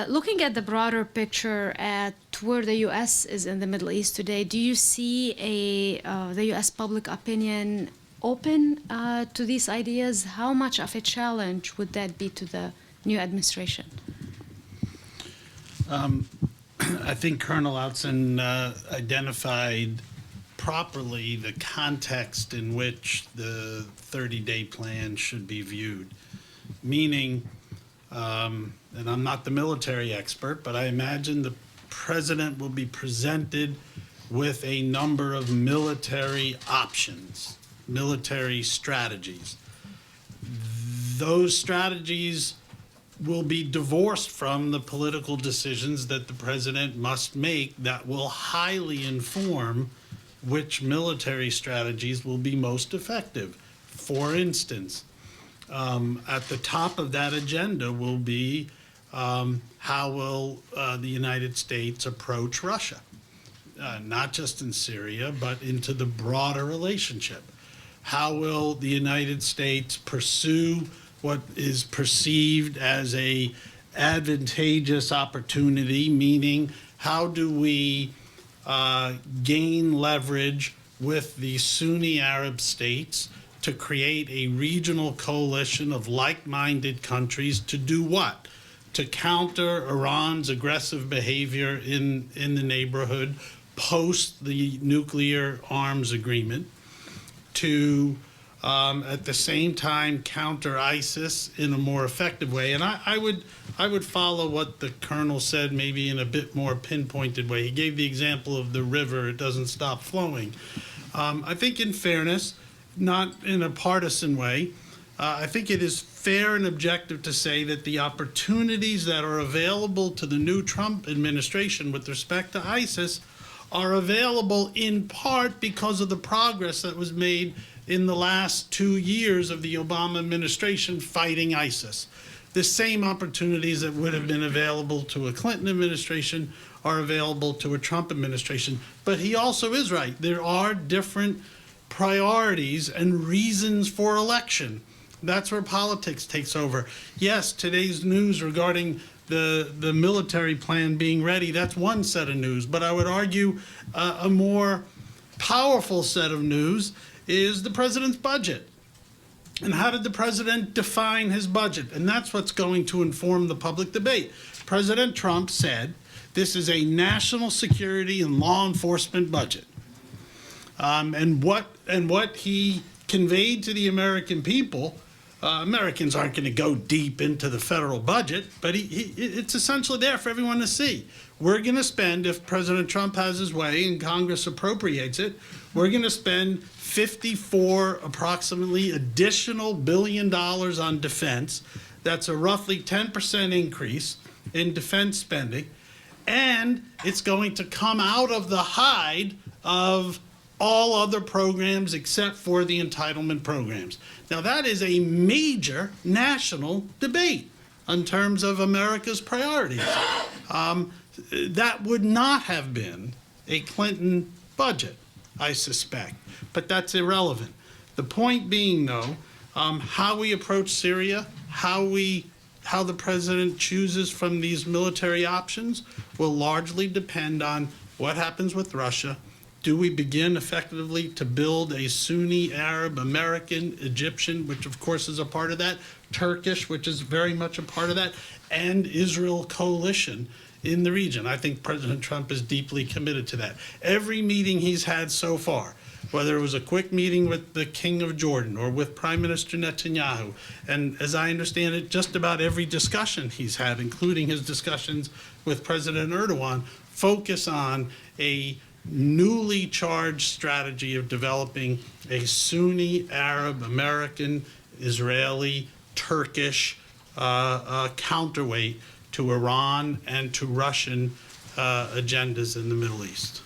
Looking at the broader picture at where the U.S. is in the Middle East today, do you see the U.S. public opinion open to these ideas? How much of a challenge would that be to the new administration? I think Colonel Outzen identified properly the context in which the 30-day plan should be viewed, meaning, and I'm not the military expert, but I imagine the president will be presented with a number of military options, military strategies. Those strategies will be divorced from the political decisions that the president must make that will highly inform which military strategies will be most effective. For instance, at the top of that agenda will be how will the United States approach Russia, not just in Syria, but into the broader relationship. How will the United States pursue what is perceived as a advantageous opportunity, meaning how do we gain leverage with the Sunni Arab states to create a regional coalition of like-minded countries to do what? To counter Iran's aggressive behavior in the neighborhood post the nuclear arms agreement, to at the same time counter ISIS in a more effective way. And I would follow what the colonel said, maybe in a bit more pinpointed way. He gave the example of the river, it doesn't stop flowing. I think in fairness, not in a partisan way, I think it is fair and objective to say that the opportunities that are available to the new Trump administration with respect to ISIS are available in part because of the progress that was made in the last 2 years of the Obama administration fighting ISIS. The same opportunities that would have been available to a Clinton administration are available to a Trump administration. But he also is right. There are different priorities and reasons for election. That's where politics takes over. Yes, today's news regarding the military plan being ready, that's one set of news. But I would argue a more powerful set of news is the president's budget. And how did the president define his budget? And that's what's going to inform the public debate. President Trump said this is a national security and law enforcement budget. And what he conveyed to the American people, Americans aren't going to go deep into the federal budget, but it's essentially there for everyone to see. We're going to spend, if President Trump has his way and Congress appropriates it, we're going to spend 54 approximately additional $1 billion on defense. That's a roughly 10% increase in defense spending. And it's going to come out of the hide of all other programs except for the entitlement programs. Now, that is a major national debate in terms of America's priorities. That would not have been a Clinton budget, I suspect, but that's irrelevant. The point being, though, how we approach Syria, how the president chooses from these military options will largely depend on what happens with Russia. Do we begin effectively to build a Sunni Arab, American, Egyptian, which of course is a part of that, Turkish, which is very much a part of that, and Israel coalition in the region? I think President Trump is deeply committed to that. Every meeting he's had so far, whether it was a quick meeting with the King of Jordan or with Prime Minister Netanyahu, and as I understand it, just about every discussion he's had, including his discussions with President Erdogan, focus on a newly charged strategy of developing a Sunni Arab, American, Israeli, Turkish counterweight to Iran and to Russian agendas in the Middle East.